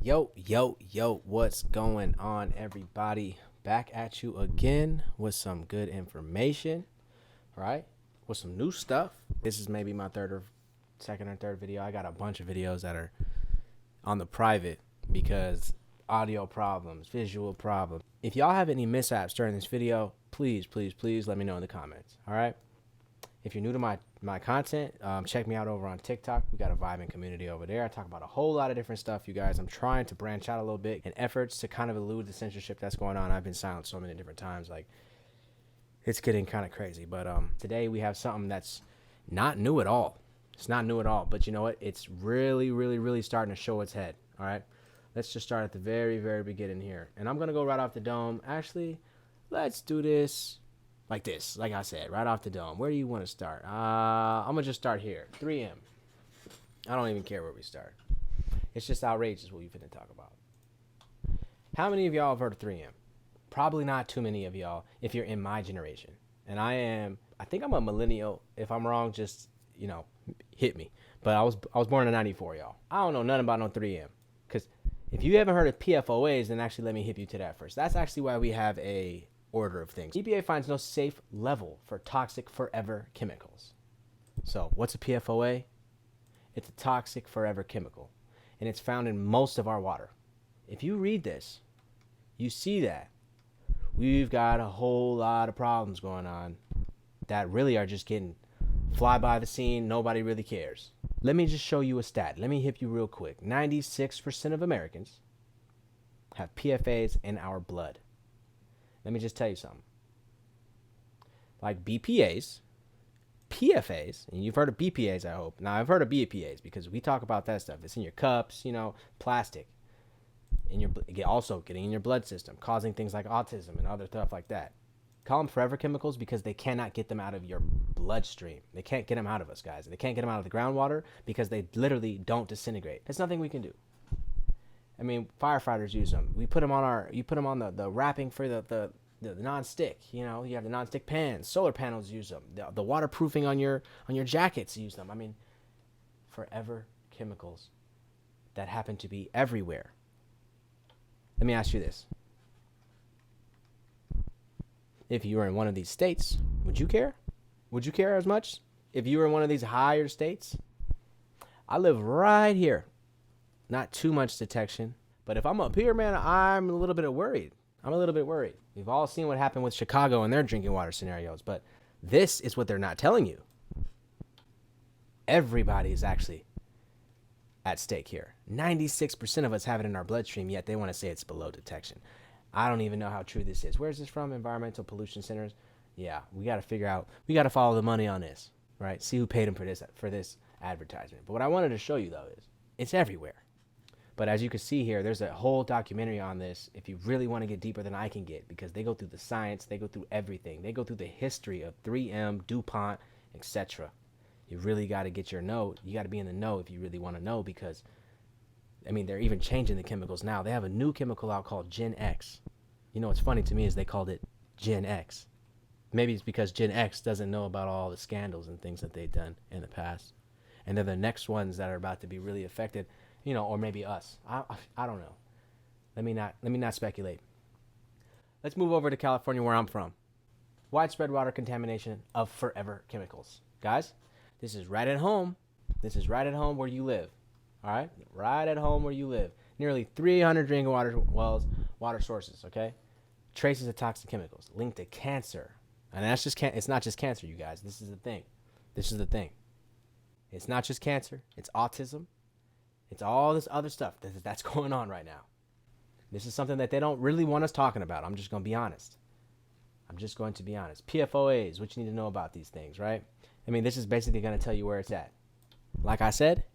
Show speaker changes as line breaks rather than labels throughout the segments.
Yo, what's going on, everybody? Back at you again with some good information, right? With some new stuff. This is maybe my second or third video. I got a bunch of videos that are on the private because audio problems, visual problems. If y'all have any mishaps during this video, please let me know in the comments, all right? If you're new to my content, check me out over on TikTok. We got a vibing community over there. I talk about a whole lot of different stuff, you guys. I'm trying to branch out a little bit in efforts to kind of elude the censorship that's going on. I've been silent so many different times. Like, it's getting kind of crazy. But today we have something that's not new at all. It's not new at all. But you know what? It's really starting to show its head. All right? Let's just start at the very beginning here. And I'm going to go right off the dome. Actually, let's do this like this, like I said, right off the dome. Where do you want to start? I'm going to just start here. 3M. I don't even care where we start. It's just outrageous what we finna talk about. How many of y'all have heard of 3M? Probably not too many of y'all if you're in my generation. And I think I'm a millennial. If I'm wrong, just, hit me. But I was born in 94, y'all. I don't know nothing about no 3M. Because if you haven't heard of PFOAs, then actually let me hit you to that first. That's actually why we have a order of things. EPA finds no safe level for toxic forever chemicals. So what's a PFOA? It's a toxic forever chemical, and it's found in most of our water. If you read this, you see that we've got a whole lot of problems going on that really are just getting fly by the scene. Nobody really cares. Let me just show you a stat. Let me hit you real quick. 96% of Americans have PFAs in our blood. Let me just tell you something. Like BPAs, PFAs, and you've heard of BPAs, I hope. Now, I've heard of BPAs because we talk about that stuff. It's in your cups, plastic. Also getting in your blood system, causing things like autism and other stuff like that. Call them forever chemicals because they cannot get them out of your bloodstream. They can't get them out of us, guys. They can't get them out of the groundwater because they literally don't disintegrate. There's nothing we can do. I mean, firefighters use them. You put them on the wrapping for the non-stick. You have the non-stick pans. Solar panels use them. The waterproofing on your jackets use them. I mean, forever chemicals that happen to be everywhere. Let me ask you this. If you were in one of these states, would you care? Would you care as much if you were in one of these higher states? I live right here. Not too much detection. But if I'm up here, man, I'm a little bit worried. We've all seen what happened with Chicago and their drinking water scenarios. But this is what they're not telling you. Everybody is actually at stake here. 96% of us have it in our bloodstream, yet they want to say it's below detection. I don't even know how true this is. Where's this from? Environmental pollution centers. Yeah, we got to figure out. We got to follow the money on this, right? See who paid them for this advertisement. But what I wanted to show you, though, is it's everywhere. But as you can see here, there's a whole documentary on this if you really want to get deeper than I can get, because they go through the science, they go through everything. They go through the history of 3M, DuPont, etc. You really got to get your know. You got to be in the know if you really want to know, because, I mean, they're even changing the chemicals now. They have a new chemical out called Gen X. What's funny to me is they called it Gen X. Maybe it's because Gen X doesn't know about all the scandals and things that they've done in the past. And they're the next ones that are about to be really affected. Or maybe us. I don't know. Let me not speculate. Let's move over to California, where I'm from. Widespread water contamination of forever chemicals. Guys, this is right at home. This is right at home where you live. All right? Right at home where you live. Nearly 300 drinking water wells, water sources, okay? Traces of toxic chemicals linked to cancer. And that's just it's not just cancer, you guys. This is the thing. It's not just cancer. It's autism. It's all this other stuff that's going on right now. This is something that they don't really want us talking about. I'm just going to be honest. PFOAs, what you need to know about these things, right? I mean, this is basically going to tell you where it's at. Like I said,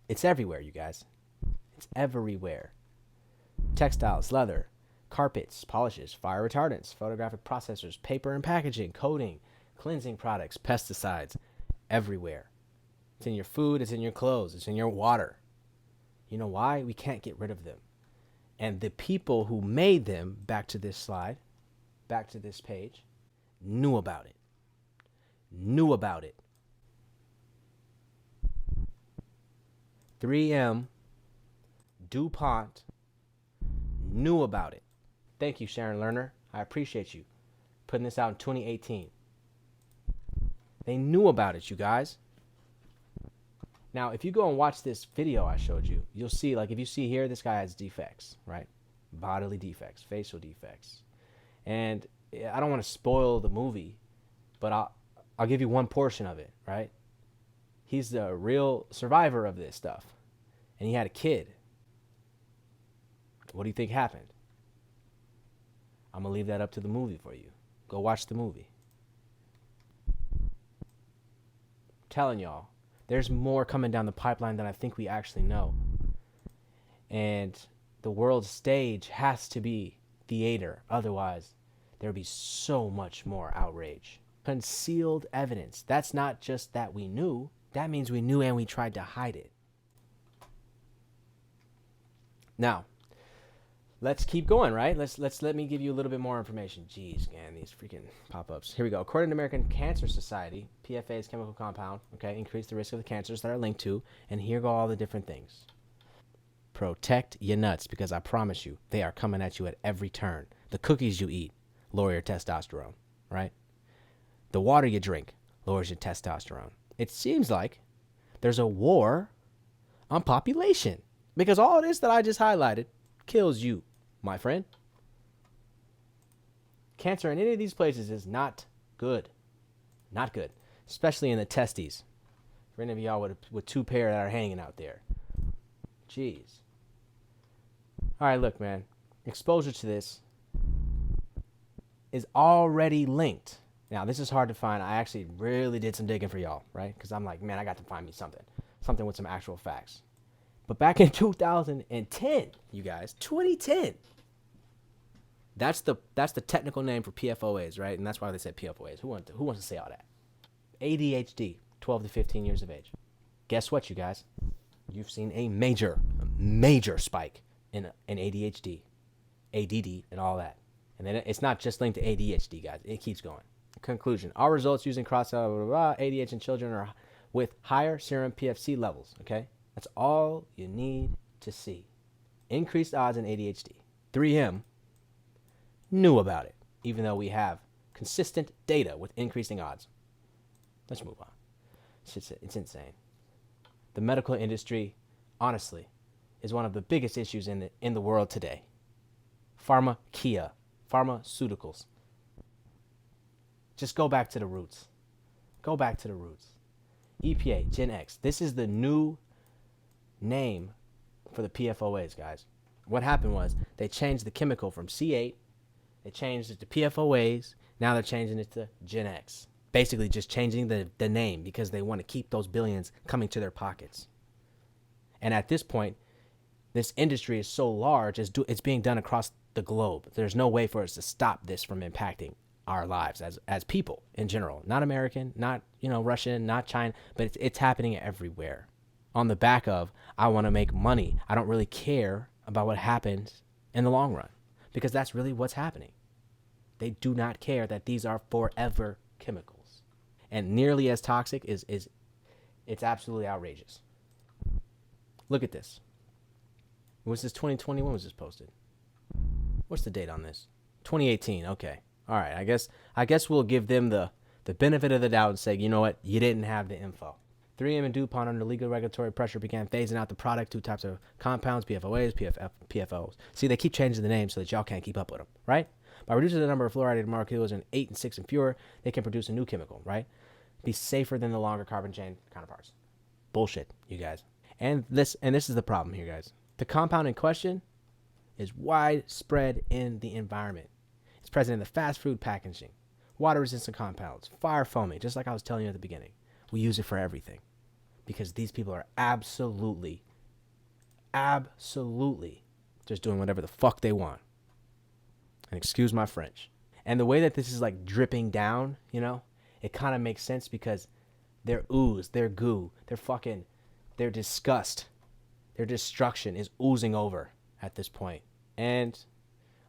it's everywhere, you guys. It's everywhere. Textiles, leather, carpets, polishes, fire retardants, photographic processors, paper and packaging, coating, cleansing products, pesticides, everywhere. It's in your food, it's in your clothes, it's in your water. You know why? We can't get rid of them. And the people who made them, back to this slide, back to this page, knew about it. 3M DuPont knew about it. Thank you, Sharon Lerner. I appreciate you putting this out in 2018. They knew about it, you guys. Now, if you go and watch this video I showed you, you'll see, like, if you see here, this guy has defects, right? Bodily defects, facial defects. And I don't want to spoil the movie, but I'll give you one portion of it, right? He's the real survivor of this stuff. And he had a kid. What do you think happened? I'm going to leave that up to the movie for you. Go watch the movie. I'm telling y'all, there's more coming down the pipeline than I think we actually know. And the world stage has to be theater. Otherwise, there'll be so much more outrage. Concealed evidence. That's not just that we knew. That means we knew and we tried to hide it. Now, let's keep going, right? Let me give you a little bit more information. Jeez, man, these freaking pop-ups. Here we go. According to American Cancer Society, PFA's chemical compound, okay, increase the risk of the cancers that are linked to, and here go all the different things. Protect your nuts, because I promise you, they are coming at you at every turn. The cookies you eat lower your testosterone, right? The water you drink lowers your testosterone. It seems like there's a war on population, because all this that I just highlighted kills you, my friend. Cancer in any of these places is not good. Not good. Especially in the testes. For any of y'all with two pair that are hanging out there. Jeez. All right, look, man. Exposure to this is already linked. Now, this is hard to find. I actually really did some digging for y'all, right? Because I'm like, man, I got to find me something. Something with some actual facts. But back in 2010, you guys, 2010. That's the technical name for PFOAs, right? And that's why they said PFOAs. Who wants to say all that? ADHD, 12 to 15 years of age. Guess what, you guys? You've seen a major spike in ADHD, ADD, and all that. And then it's not just linked to ADHD, guys. It keeps going. Conclusion. Our results using ADHD in children are with higher serum PFC levels, okay? That's all you need to see. Increased odds in ADHD. 3M knew about it, even though we have consistent data with increasing odds. Let's move on. It's insane. The medical industry, honestly, is one of the biggest issues in the world today. Pharmaceuticals. Just go back to the roots. Go back to the roots. EPA, Gen X. This is the new name for the PFOAs, guys. What happened was they changed the chemical from C8. They changed it to PFOAs. Now they're changing it to Gen X. Basically just changing the name because they want to keep those billions coming to their pockets. And at this point, this industry is so large, it's being done across the globe. There's no way for us to stop this from impacting our lives as people in general. Not American, not Russian, not China, but it's happening everywhere. On the back of, I want to make money. I don't really care about what happens in the long run, because that's really what's happening. They do not care that these are forever chemicals, and nearly as toxic it's absolutely outrageous. Look at this. Was this 2021? Was this posted? What's the date on this? 2018. Okay. All right. I guess we'll give them the benefit of the doubt and say, you know what? You didn't have the info. 3M and DuPont, under legal regulatory pressure, began phasing out the product. Two types of compounds, PFOAs, PFOs. See, they keep changing the name so that y'all can't keep up with them, right? By reducing the number of fluoridated molecules in 8 and 6 and fewer, they can produce a new chemical, right? Be safer than the longer carbon chain counterparts. Bullshit, you guys. And this is the problem here, guys. The compound in question is widespread in the environment. It's present in the fast food packaging, water-resistant compounds, fire foaming, just like I was telling you at the beginning. We use it for everything because these people are absolutely just doing whatever the fuck they want. And excuse my French. And the way that this is like dripping down, it kind of makes sense because their ooze, their goo, their disgust, their destruction is oozing over at this point. And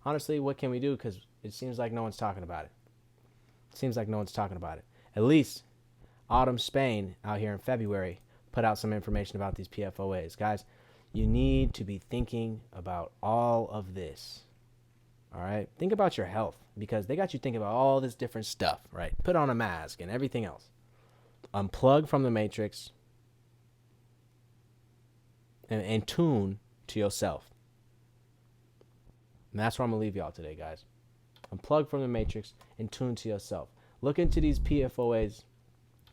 honestly, what can we do? Because it seems like no one's talking about it. At least Autumn Spain out here in February put out some information about these PFOAs. Guys, You need to be thinking about all of this. All right. Think about your health, because they got you thinking about all this different stuff, right? Put on a mask and everything else. Unplug from the matrix and tune to yourself. And that's where I'm going to leave y'all today, guys. Unplug from the matrix and tune to yourself. Look into these PFOAs.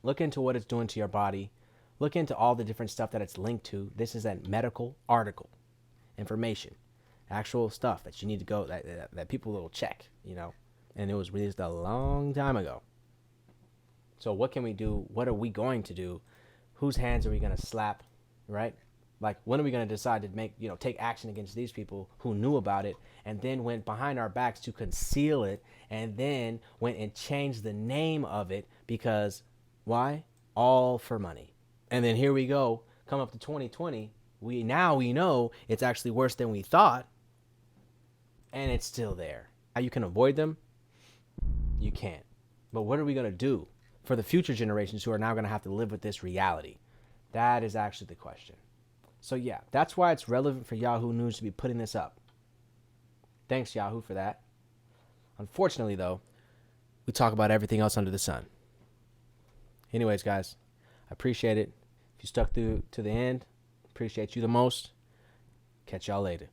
Look into what it's doing to your body. Look into all the different stuff that it's linked to. This is a medical article, information, actual stuff that you need to go, that people will check, and it was released a long time ago. So what can we do? What are we going to do? Whose hands are we going to slap, right? Like, when are we going to decide to take action against these people who knew about it and then went behind our backs to conceal it, and then went and changed the name of it because why? All for money. And then here we go, come up to 2020. We know it's actually worse than we thought, and it's still there. How you can avoid them? You can't. But what are we going to do for the future generations who are now going to have to live with this reality? That is actually the question. So yeah, that's why it's relevant for Yahoo News to be putting this up. Thanks, Yahoo, for that. Unfortunately, though, we talk about everything else under the sun. Anyways, guys, I appreciate it. If you stuck through to the end, appreciate you the most. Catch y'all later.